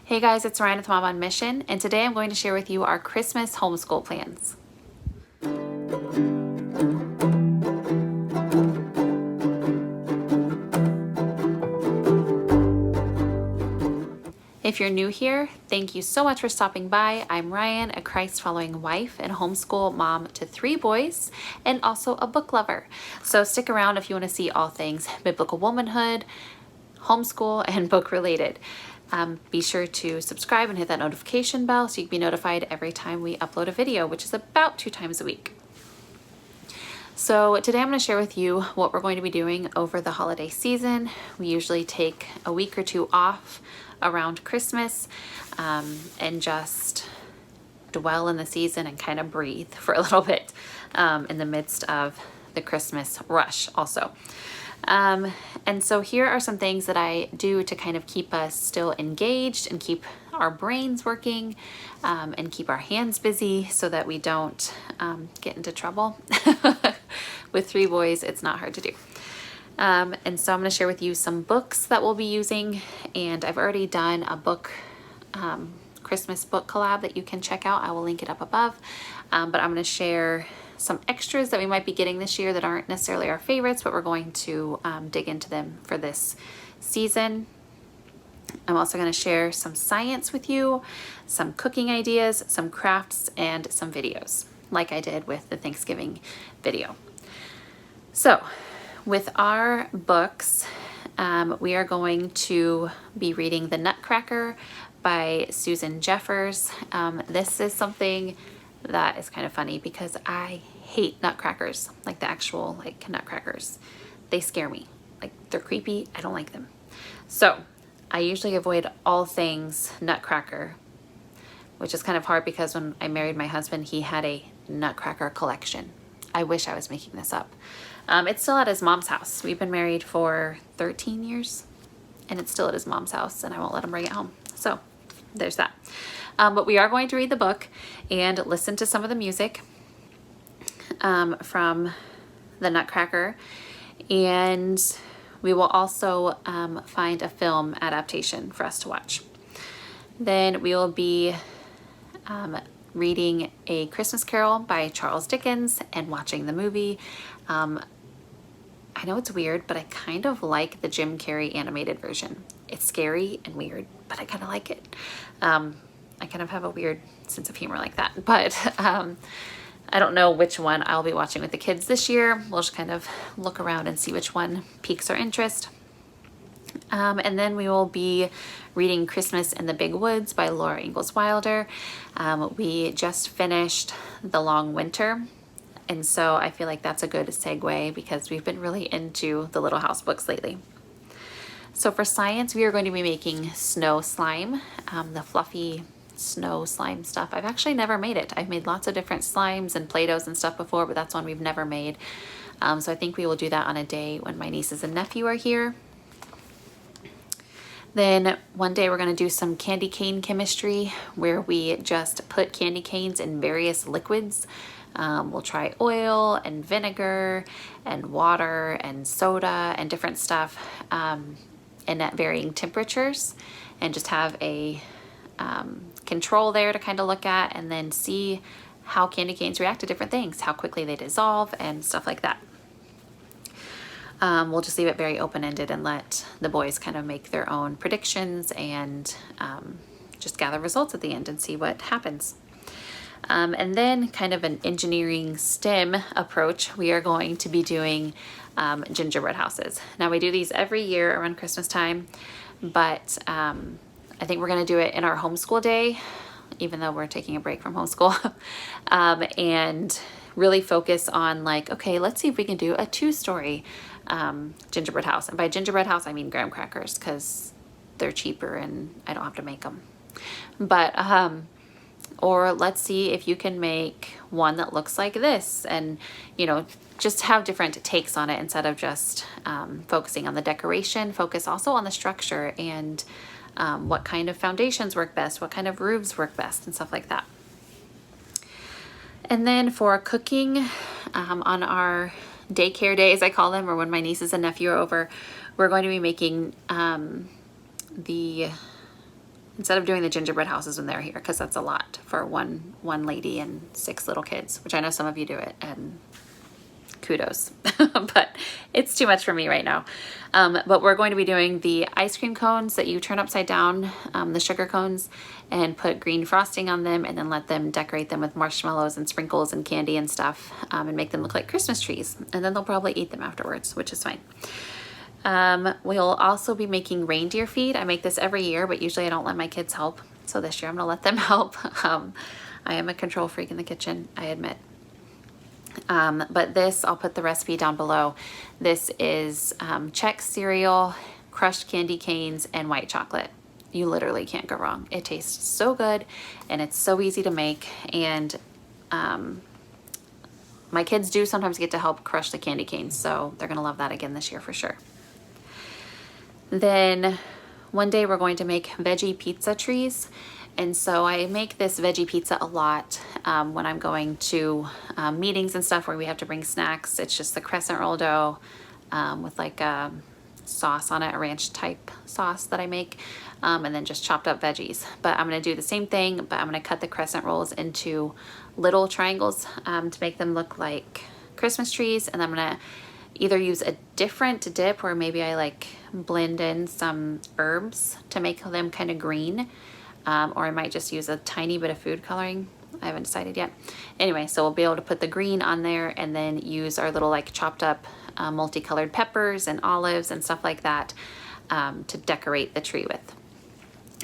Hey guys, it's Ryan with Mom on Mission, and today I'm going to share with you our Christmas homeschool plans. If you're new here, thank you so much for stopping by. I'm Rian, a Christ-following wife and homeschool mom to 3 boys, and also a book lover. So stick around if you want to see all things biblical womanhood, homeschool, and book related. Be sure to subscribe and hit that notification bell so you can be notified every time we upload a video, which is about 2 times a week. So today I'm going to share with you what we're going to be doing over the holiday season. We usually take a week or 2 off around Christmas and just dwell in the season and kind of breathe for a little bit in the midst of the Christmas rush also. And so here are some things that I do to kind of keep us still engaged and keep our brains working and keep our hands busy so that we don't get into trouble. With 3 boys, it's not hard to do. And so I'm going to share with you some books that we'll be using, and I've already done a book Christmas book collab that you can check out. I will link it up above, but I'm going to share some extras that we might be getting this year that aren't necessarily our favorites, but we're going to dig into them for this season. I'm also going to share some science with you, some cooking ideas, some crafts, and some videos, like I did with the Thanksgiving video. So with our books, we are going to be reading The Nutcracker by Susan Jeffers. This is something that is kind of funny because I hate nutcrackers, like the actual nutcrackers. They scare me. Like, they're creepy. I don't like them. So I usually avoid all things nutcracker, which is kind of hard because when I married my husband, he had a nutcracker collection. I wish I was making this up. It's still at his mom's house. We've been married for 13 years and it's still at his mom's house, and I won't let him bring it home. So there's that. But we are going to read the book and listen to some of the music from the Nutcracker, and we will also find a film adaptation for us to watch. Then we will be reading A Christmas Carol by Charles Dickens and watching the movie. I know it's weird, but I kind of like the Jim Carrey animated version. It's scary and weird, but I kind of like it. I kind of have a weird sense of humor like that, but I don't know which one I'll be watching with the kids this year. We'll just kind of look around and see which one piques our interest. And then we will be reading Christmas in the Big Woods by Laura Ingalls Wilder. We just finished The Long Winter, and so I feel like that's a good segue because we've been really into the Little House books lately. So for science, we are going to be making snow slime, the fluffy snow slime stuff. I've actually never made it. I've made lots of different slimes and Play-Dohs and stuff before, but that's one we've never made. So I think we will do that on a day when my nieces and nephew are here. Then one day we're going to do some candy cane chemistry where we just put candy canes in various liquids. We'll try oil and vinegar and water and soda and different stuff and at varying temperatures, and just have a control there to kind of look at and then see how candy canes react to different things, how quickly they dissolve and stuff like that. We'll just leave it very open-ended and let the boys kind of make their own predictions and just gather results at the end and see what happens. And then kind of an engineering STEM approach, we are going to be doing gingerbread houses. Now we do these every year around Christmas time, but I think we're going to do it in our homeschool day, even though we're taking a break from homeschool, and really focus on like, okay, let's see if we can do a 2-story gingerbread house. And by gingerbread house, I mean graham crackers because they're cheaper and I don't have to make them. But, or let's see if you can make one that looks like this and, you know, just have different takes on it instead of just focusing on the decoration. Focus also on the structure and what kind of foundations work best, what kind of roofs work best and stuff like that. And then for cooking, on our daycare days, I call them, or when my nieces and nephew are over, we're going to be making the instead of doing the gingerbread houses when they're here, because that's a lot for one lady and 6 little kids, which I know some of you do it, and kudos, but it's too much for me right now. But we're going to be doing the ice cream cones that you turn upside down, the sugar cones, and put green frosting on them, and then let them decorate them with marshmallows and sprinkles and candy and stuff, and make them look like Christmas trees. And then they'll probably eat them afterwards, which is fine. We'll also be making reindeer feed. I make this every year, but usually I don't let my kids help. So this year I'm gonna let them help. I am a control freak in the kitchen, I admit. But this, I'll put the recipe down below. This is Chex cereal, crushed candy canes, and white chocolate. You literally can't go wrong. It tastes so good, and it's so easy to make. And my kids do sometimes get to help crush the candy canes, so they're gonna love that again this year for sure. Then one day we're going to make veggie pizza trees. And so I make this veggie pizza a lot when I'm going to meetings and stuff where we have to bring snacks. It's just the crescent roll dough with like a sauce on it, a ranch type sauce that I make, and then just chopped up veggies. But I'm gonna do the same thing, but I'm gonna cut the crescent rolls into little triangles to make them look like Christmas trees. And I'm gonna either use a different dip, or maybe I like blend in some herbs to make them kind of green. Or I might just use a tiny bit of food coloring. I haven't decided yet. Anyway, so we'll be able to put the green on there and then use our little like chopped up multicolored peppers and olives and stuff like that to decorate the tree with.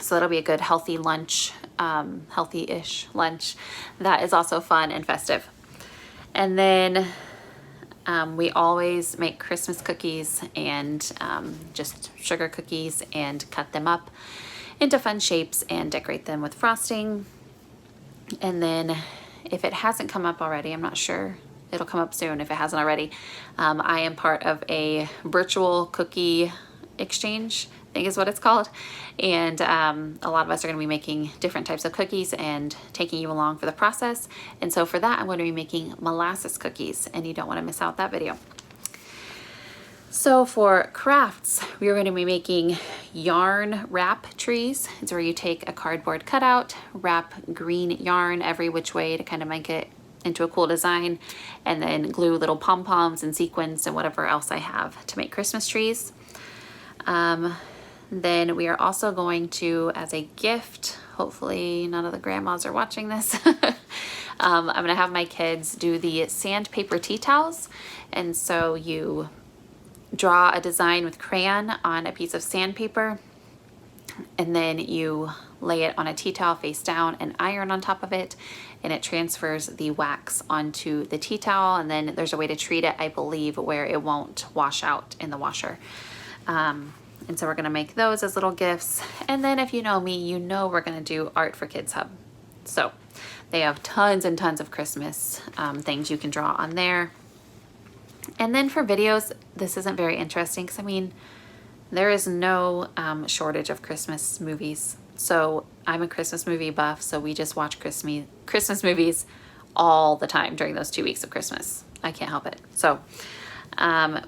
So that'll be a good healthy lunch, healthy-ish lunch that is also fun and festive. And then we always make Christmas cookies and just sugar cookies and cut them up into fun shapes and decorate them with frosting. And then if it hasn't come up already, I'm not sure, it'll come up soon if it hasn't already, I am part of a virtual cookie exchange, I think is what it's called. And a lot of us are going to be making different types of cookies and taking you along for the process. And so for that, I'm going to be making molasses cookies, and you don't want to miss out that video. So for crafts, we are going to be making yarn wrap trees. It's where you take a cardboard cutout, wrap green yarn every which way to kind of make it into a cool design, and then glue little pom-poms and sequins and whatever else I have to make Christmas trees. Then we are also going to, as a gift, hopefully none of the grandmas are watching this, I'm going to have my kids do the sandpaper tea towels. And so you draw a design with crayon on a piece of sandpaper, and then you lay it on a tea towel face down and iron on top of it, and it transfers the wax onto the tea towel. And then there's a way to treat it, I believe, where it won't wash out in the washer. And so we're gonna make those as little gifts. And then if you know me, you know we're gonna do Art for Kids Hub. So they have tons and tons of Christmas things you can draw on there. And then for videos, this isn't very interesting because I mean, there is no shortage of Christmas movies. So I'm a Christmas movie buff, so we just watch Christmas movies all the time during those 2 weeks of Christmas. I can't help it. So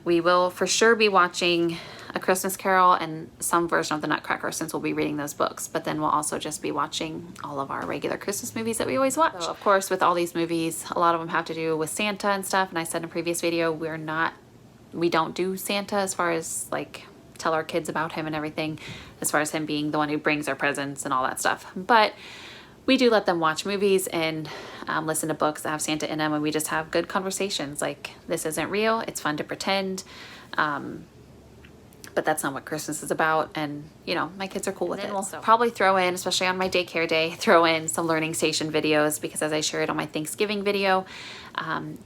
we will for sure be watching A Christmas Carol and some version of the Nutcracker, since we'll be reading those books, but then we'll also just be watching all of our regular Christmas movies that we always watch. So of course, with all these movies, a lot of them have to do with Santa and stuff, and I said in a previous video, we don't do Santa as far as like tell our kids about him and everything, as far as him being the one who brings our presents and all that stuff. But we do let them watch movies and listen to books that have Santa in them, and we just have good conversations like, this isn't real, it's fun to pretend, but that's not what Christmas is about. And you know, my kids are cool with it. We'll probably throw in, especially on my daycare day, throw in some learning station videos, because as I shared on my Thanksgiving video,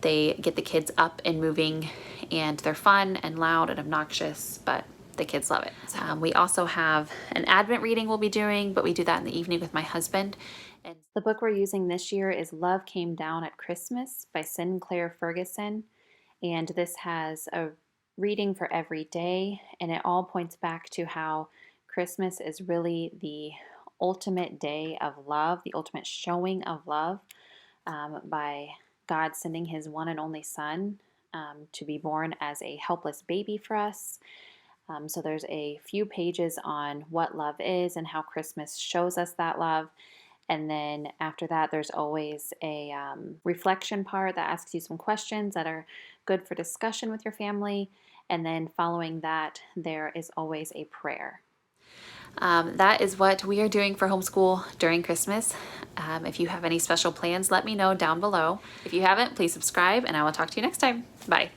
they get the kids up and moving, and they're fun and loud and obnoxious, but the kids love it. We also have an Advent reading we'll be doing, but we do that in the evening with my husband. And the book we're using this year is Love Came Down at Christmas by Sinclair Ferguson. And this has a reading for every day, and it all points back to how Christmas is really the ultimate day of love, the ultimate showing of love, by God sending his one and only son to be born as a helpless baby for us, So there's a few pages on what love is and how Christmas shows us that love. And then after that, there's always a reflection part that asks you some questions that are good for discussion with your family. And then following that, there is always a prayer. That is what we are doing for homeschool during Christmas. If you have any special plans, let me know down below. If you haven't, please subscribe, and I will talk to you next time. Bye.